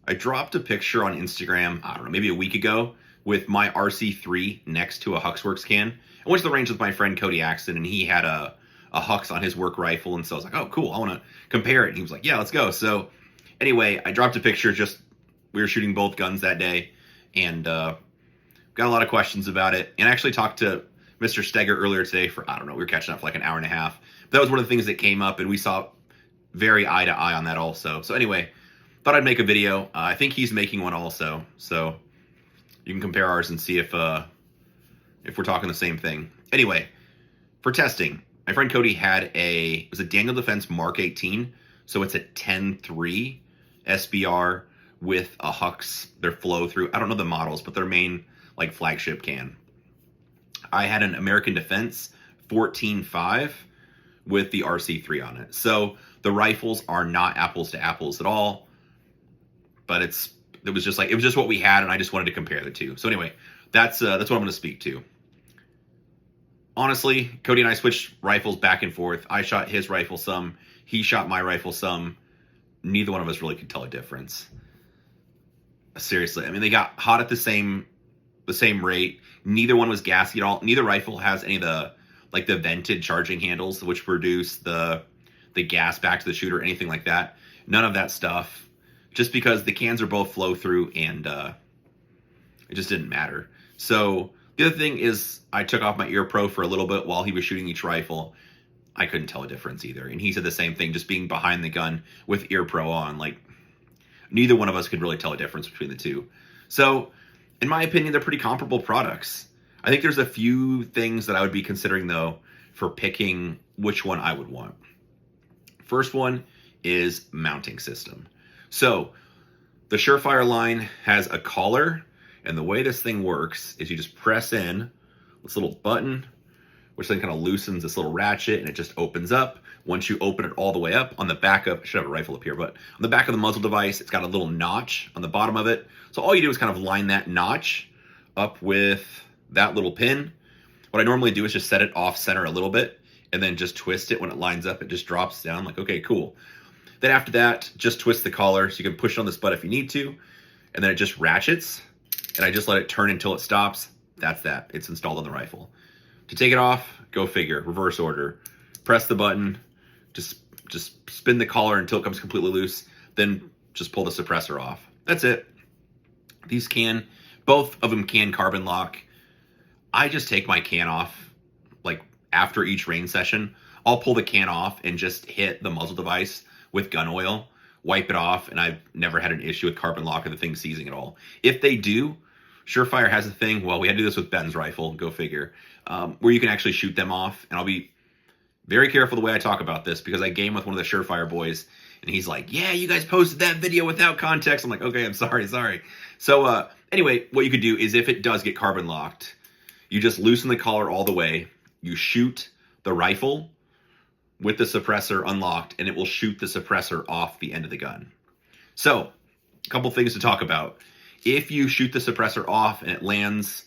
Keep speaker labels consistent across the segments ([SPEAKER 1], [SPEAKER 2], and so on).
[SPEAKER 1] I dropped a picture on Instagram, I don't know, maybe a week ago, with my RC3 next to a Huxworks can. I went to the range with my friend Cody Axton, and he had a Hux on his work rifle, and so I was like, oh, cool, I want to compare it. And he was like, yeah, let's go. So anyway, I dropped a picture, just we were shooting both guns that day, and got a lot of questions about it, and I actually talked to Mr. Steger earlier today for, I don't know, we were catching up for like an hour and a half. But that was one of the things that came up, and we saw very eye to eye on that also. So anyway, thought I'd make a video. I think he's making one also, so you can compare ours and see if we're talking the same thing. Anyway, for testing, my friend Cody had it was a Daniel Defense Mark 18, so it's a 10.3 SBR with a Hux, their flow through. I don't know the models, but their main like flagship can. I had an American Defense 14.5 with the RC3 on it. So the rifles are not apples to apples at all, but it was just what we had, and I just wanted to compare the two. So anyway, that's what I'm going to speak to. Honestly, Cody and I switched rifles back and forth. I shot his rifle some, he shot my rifle some. Neither one of us really could tell a difference. Seriously, I mean, they got hot at the same rate. Neither one was gassy at all. Neither rifle has any of the vented charging handles, which produce the gas back to the shooter, anything like that. None of that stuff. Just because the cans are both flow through, and it just didn't matter. So the other thing is, I took off my ear pro for a little bit while he was shooting each rifle. I couldn't tell a difference either, and he said the same thing. Just being behind the gun with ear pro on, like neither one of us could really tell a difference between the two. So, in my opinion, they're pretty comparable products. I think there's a few things that I would be considering, though, for picking which one I would want. First one is mounting system. So, the Surefire line has a collar, and the way this thing works is you just press in this little button, which then kind of loosens this little ratchet, and it just opens up. Once you open it all the way up, on the back of, I should have a rifle up here, but on the back of the muzzle device, it's got a little notch on the bottom of it. So all you do is kind of line that notch up with that little pin. What I normally do is just set it off center a little bit, and then just twist it. When it lines up, it just drops down, like, okay, cool. Then after that, just twist the collar, so you can push it on this butt if you need to, and then it just ratchets, and I just let it turn until it stops. That's that. It's installed on the rifle. To take it off, go figure, reverse order. Press the button, just spin the collar until it comes completely loose, then just pull the suppressor off. That's it. These both of them can carbon lock. I just take my can off, like after each range session. I'll pull the can off and just hit the muzzle device with gun oil, wipe it off, and I've never had an issue with carbon lock or the thing seizing at all. If they do, Surefire has a thing, well, we had to do this with Ben's rifle, go figure, where you can actually shoot them off. And I'll be very careful the way I talk about this, because I game with one of the Surefire boys, and he's like, yeah, you guys posted that video without context. I'm like, okay, I'm sorry. So anyway, what you could do is, if it does get carbon locked, you just loosen the collar all the way, you shoot the rifle with the suppressor unlocked, and it will shoot the suppressor off the end of the gun. So, a couple things to talk about. If you shoot the suppressor off and it lands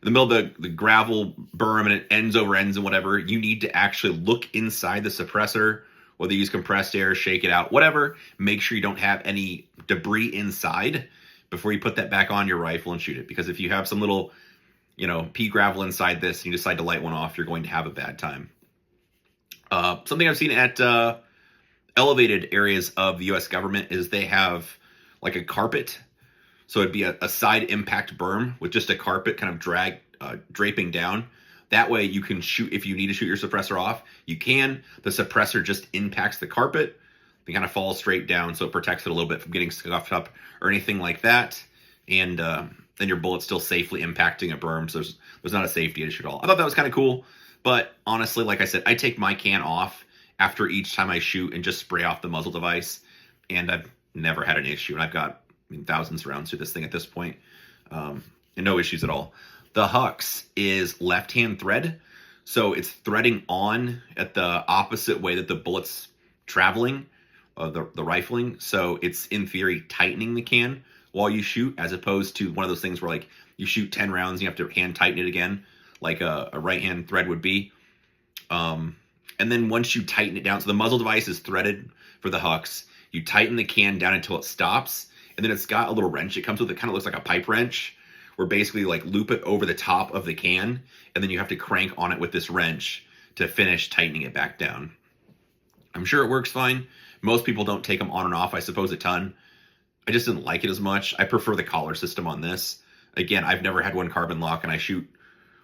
[SPEAKER 1] in the middle of the gravel berm and it ends over ends and whatever, you need to actually look inside the suppressor, whether you use compressed air, shake it out, whatever. Make sure you don't have any debris inside before you put that back on your rifle and shoot it. Because if you have some little, pea gravel inside this and you decide to light one off, you're going to have a bad time. Something I've seen at elevated areas of the U.S. government is they have like a carpet. So it'd be a side impact berm with just a carpet kind of draping down. That way you can shoot, if you need to shoot your suppressor off, you can. The suppressor just impacts the carpet. It kind of falls straight down, so it protects it a little bit from getting scuffed up or anything like that. And then your bullet's still safely impacting a berm, so there's not a safety issue at all. I thought that was kind of cool, but honestly, like I said, I take my can off after each time I shoot and just spray off the muzzle device, and I've never had an issue. And I've got thousands of rounds through this thing at this point, and no issues at all. The Hux is left-hand thread, so it's threading on at the opposite way that the bullet's traveling, the rifling. So it's, in theory, tightening the can while you shoot, as opposed to one of those things where, like, you shoot 10 rounds and you have to hand tighten it again, like a right-hand thread would be. And then once you tighten it down, so the muzzle device is threaded for the Hux, you tighten the can down until it stops, and then it's got a little wrench it comes with. It kind of looks like a pipe wrench, where basically like loop it over the top of the can, and then you have to crank on it with this wrench to finish tightening it back down. I'm sure it works fine. Most people don't take them on and off, I suppose, a ton. I just didn't like it as much. I prefer the collar system on this. Again, I've never had one carbon lock, and I shoot,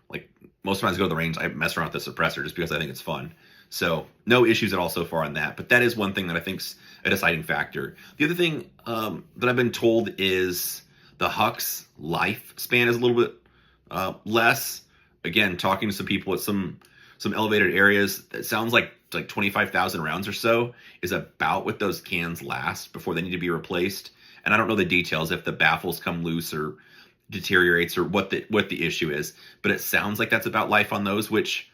[SPEAKER 1] like, most times I go to the range, I mess around with the suppressor just because I think it's fun. So no issues at all so far on that. But that is one thing that I think's a deciding factor. The other thing that I've been told is the Hux lifespan is a little bit less. Again, talking to some people at some elevated areas, it sounds like 25,000 rounds or so is about what those cans last before they need to be replaced. And I don't know the details, if the baffles come loose or deteriorates or what the issue is, but it sounds like that's about life on those, which,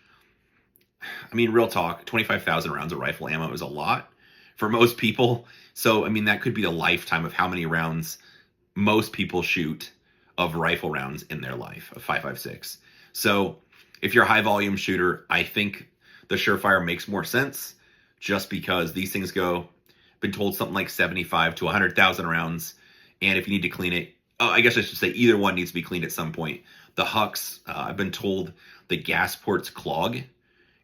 [SPEAKER 1] I mean, real talk, 25,000 rounds of rifle ammo is a lot for most people. So, I mean, that could be the lifetime of how many rounds most people shoot of rifle rounds in their life, of 5.56. So if you're a high volume shooter, I think the Surefire makes more sense, just because these things go, been told something like 75 to 100,000 rounds. And if you need to clean it, I guess I should say either one needs to be cleaned at some point. The Hux, I've been told the gas ports clog, and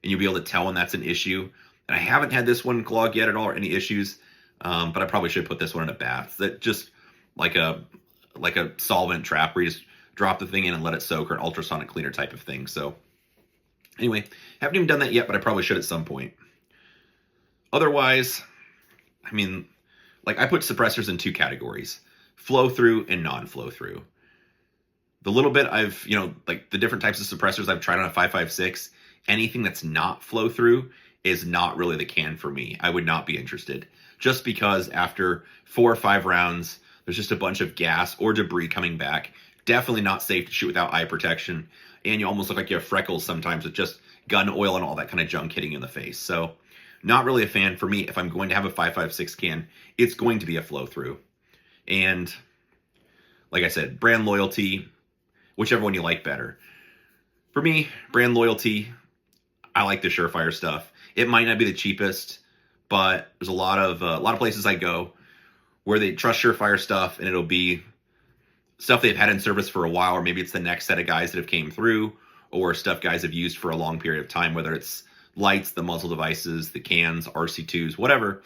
[SPEAKER 1] you'll be able to tell when that's an issue. And I haven't had this one clog yet at all, or any issues, but I probably should put this one in a bath. That just like a solvent trap where you just drop the thing in and let it soak, or an ultrasonic cleaner type of thing. So anyway, haven't even done that yet, but I probably should at some point. Otherwise, I mean, like, I put suppressors in two categories: flow through and non-flow through. The little bit I've, like the different types of suppressors I've tried on a 5.56, anything that's not flow through is not really the can for me. I would not be interested, just because after 4 or 5 rounds, there's just a bunch of gas or debris coming back. Definitely not safe to shoot without eye protection. And you almost look like you have freckles sometimes with just gun oil and all that kind of junk hitting you in the face. So not really a fan for me. If I'm going to have a 5.56 can, it's going to be a flow through. And like I said, brand loyalty, whichever one you like better. For me, brand loyalty, I like the Surefire stuff. It might not be the cheapest, but there's a lot of places I go where they trust Surefire stuff, and it'll be stuff they've had in service for a while, or maybe it's the next set of guys that have came through, or stuff guys have used for a long period of time, whether it's lights, the muzzle devices, the cans, RC2s, whatever.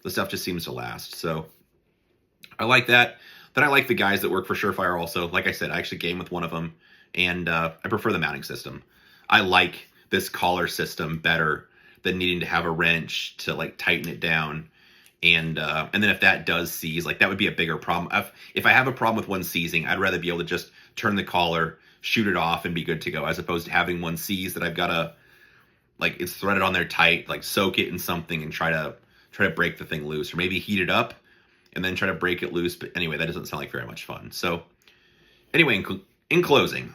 [SPEAKER 1] The stuff just seems to last. So I like that. Then I like the guys that work for Surefire also. Like I said, I actually game with one of them, and I prefer the mounting system. I like this collar system better than needing to have a wrench to like tighten it down. And then if that does seize, like, that would be a bigger problem. If I have a problem with one seizing, I'd rather be able to just turn the collar, shoot it off, and be good to go, as opposed to having one seize that I've got to, like, it's threaded on there tight, like soak it in something and try to break the thing loose, or maybe heat it up and then try to break it loose. But anyway, that doesn't sound like very much fun. So anyway, in closing,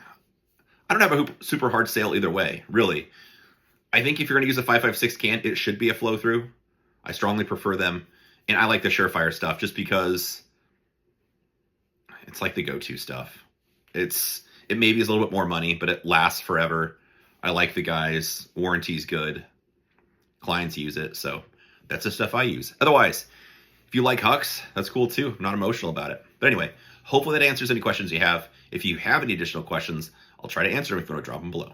[SPEAKER 1] I don't have a super hard sale either way, really. I think if you're going to use a 5.56 can, it should be a flow through. I strongly prefer them. And I like the Surefire stuff just because it's like the go-to stuff. It maybe is a little bit more money, but it lasts forever. I like the guys. Warranty's good. Clients use it. So that's the stuff I use. Otherwise, if you like Hux, that's cool too. I'm not emotional about it. But anyway, hopefully that answers any questions you have. If you have any additional questions, I'll try to answer them if you want to drop them below.